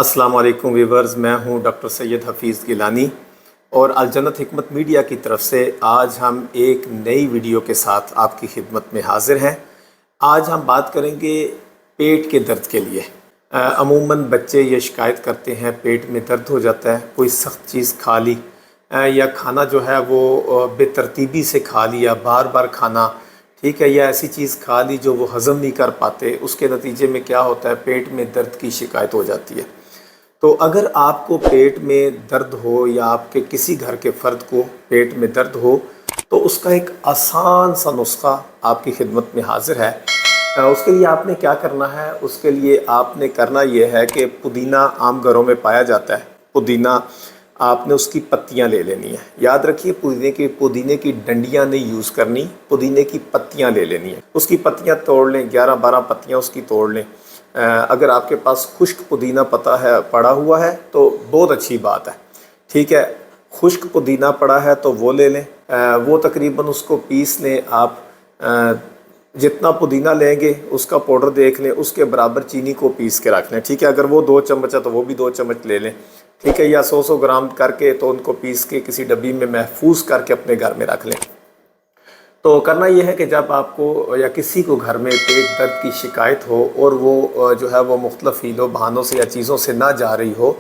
अस्सलाम वालेकुम व्यूवर्स, मैं हूं डॉक्टर सैयद हफीज़ गिलानी और अलजन्नत हिकमत मीडिया की तरफ से आज हम एक नई वीडियो के साथ आपकी खिदमत में हाज़िर हैं। आज हम बात करेंगे पेट के दर्द के लिए। अमूमन बच्चे ये शिकायत करते हैं पेट में दर्द हो जाता है, कोई सख्त चीज़ खा ली या खाना जो है वो बेतरतीबी से खा लिया, बार बार खाना, ठीक है, या ऐसी चीज़ खा ली जो वो हज़म नहीं कर पाते, उसके नतीजे में क्या होता है, पेट में दर्द की शिकायत हो जाती है। तो अगर आपको पेट में दर्द हो या आपके किसी घर के फ़र्द को पेट में दर्द हो तो उसका एक आसान सा नुस्खा आपकी खिदमत में हाज़िर है। उसके लिए आपने क्या करना है, उसके लिए आपने करना ये है कि पुदीना आम घरों में पाया जाता है। पुदीना आपने उसकी पत्तियां ले लेनी है। याद रखिए, पुदीने की डंडियां नहीं यूज़ करनी, पुदीने की पत्तियां ले लेनी है। उसकी पत्तियां तोड़ लें, 11-12 पत्तियां उसकी तोड़ लें। अगर आपके पास खुश्क पुदीना पड़ा हुआ है तो बहुत अच्छी बात है, ठीक है। खुश्क पुदीना पड़ा है तो वो ले लें, वो तकरीबन उसको पीस लें। आप जितना पुदीना लेंगे उसका पाउडर देख लें, उसके बराबर चीनी को पीस के रख लें, ठीक है। अगर वो 2 चम्मच है तो वो भी 2 चम्मच ले लें, ठीक है। या 100 ग्राम करके तो उनको पीस के किसी डब्बी में महफूज करके अपने घर में रख लें। तो करना यह है कि जब आपको या किसी को घर में पेट दर्द की शिकायत हो और वो जो है वो मुख्तलिफ़ हीलों बहानों से या चीज़ों से ना जा रही हो,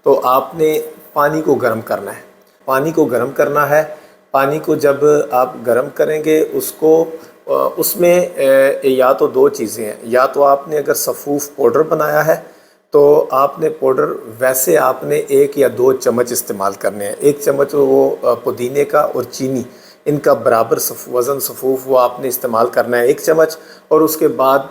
तो आपने पानी को गर्म करना है। पानी को गर्म करना है। पानी को जब आप गर्म करेंगे उसमें या तो 2 चीज़ें हैं, या तो आपने अगर सफ़ूफ पाउडर बनाया है तो आपने पाउडर वैसे आपने 1 या 2 चम्मच इस्तेमाल करने हैं। 1 चम्मच वो पुदीने का और चीनी, इनका बराबर वज़न सफ़ूफ वो आपने इस्तेमाल करना है, 1 चम्मच। और उसके बाद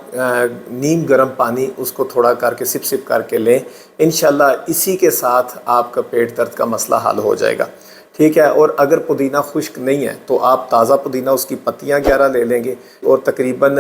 नीम गर्म पानी उसको थोड़ा करके सिप सिप करके लें। इंशाल्लाह इसी के साथ आपका पेट दर्द का मसला हल हो जाएगा, ठीक है। और अगर पुदीना खुश्क नहीं है तो आप ताज़ा पुदीना, उसकी पत्तियां 11 ले लेंगे और तकरीबन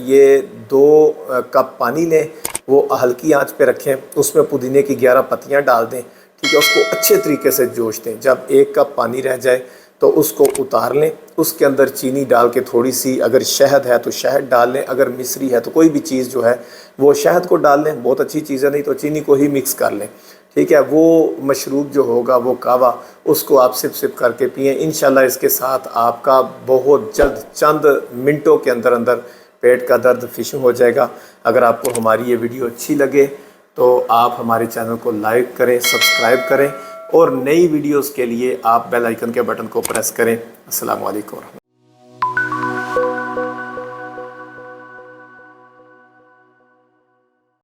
ये 2 कप पानी लें, वो हल्की आंच पे रखें, उसमें पुदीने की 11 पत्तियां डाल दें, ठीक है। उसको अच्छे तरीके से जोश दें। जब 1 कप पानी रह जाए तो उसको उतार लें। उसके अंदर चीनी डाल के थोड़ी सी, अगर शहद है तो शहद डाल लें, अगर मिश्री है तो कोई भी चीज़ जो है वो शहद को डाल लें, बहुत अच्छी चीज़ है, नहीं तो चीनी को ही मिक्स कर लें, ठीक है। वो मशरूब जो होगा वो कावा, उसको आप सिप सिप करके पिएँ। इंशाल्लाह इसके साथ आपका बहुत जल्द चंद मिनटों के अंदर अंदर पेट का दर्द फिशुं हो जाएगा। अगर आपको हमारी ये वीडियो अच्छी लगे तो आप हमारे चैनल को लाइक करें, सब्सक्राइब करें और नई वीडियोस के लिए आप बेल आइकन के बटन को प्रेस करें। अस्सलाम वालेकुम।